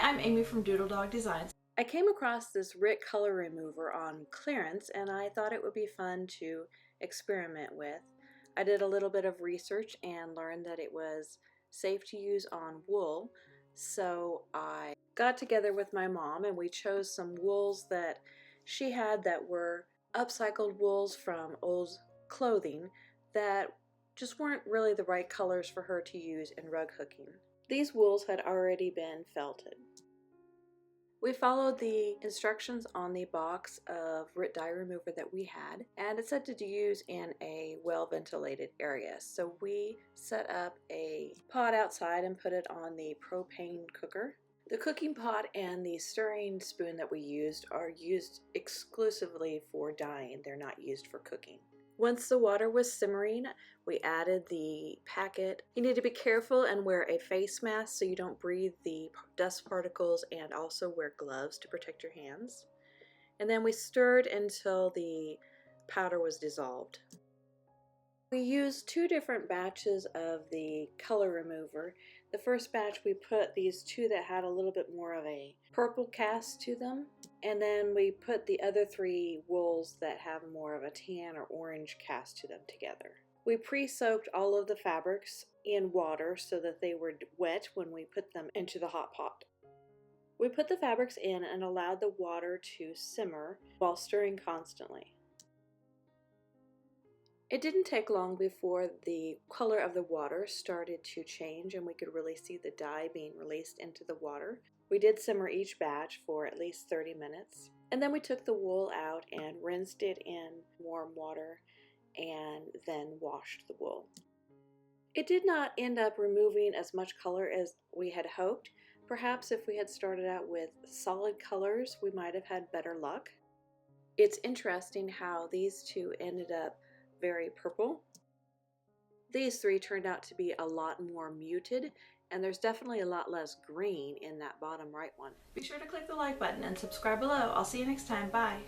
I'm Amy from Doodle Dog Designs. I came across this Rit Color Remover on clearance and I thought it would be fun to experiment with. I did a little bit of research and learned that it was safe to use on wool, so I got together with my mom and we chose some wools that she had that were upcycled wools from old clothing that just weren't really the right colors for her to use in rug hooking. These wools had already been felted. We followed the instructions on the box of Rit dye remover that we had, and it said to use in a well-ventilated area. So we set up a pot outside and put it on the propane cooker. The cooking pot and the stirring spoon that we used are used exclusively for dyeing. They're not used for cooking. Once the water was simmering, we added the packet. You need to be careful and wear a face mask so you don't breathe the dust particles, and also wear gloves to protect your hands. And then we stirred until the powder was dissolved. We used two different batches of the color remover. The first batch we put these two that had a little bit more of a purple cast to them, and then we put the other three wools that have more of a tan or orange cast to them together. We pre-soaked all of the fabrics in water so that they were wet when we put them into the hot pot. We put the fabrics in and allowed the water to simmer while stirring constantly. It didn't take long before the color of the water started to change and we could really see the dye being released into the water. We did simmer each batch for at least 30 minutes. And then we took the wool out and rinsed it in warm water and then washed the wool. It did not end up removing as much color as we had hoped. Perhaps if we had started out with solid colors, we might have had better luck. It's interesting how these two ended up very purple. These three turned out to be a lot more muted, and there's definitely a lot less green in that bottom right one. Be sure to click the like button and subscribe below. I'll see you next time. Bye.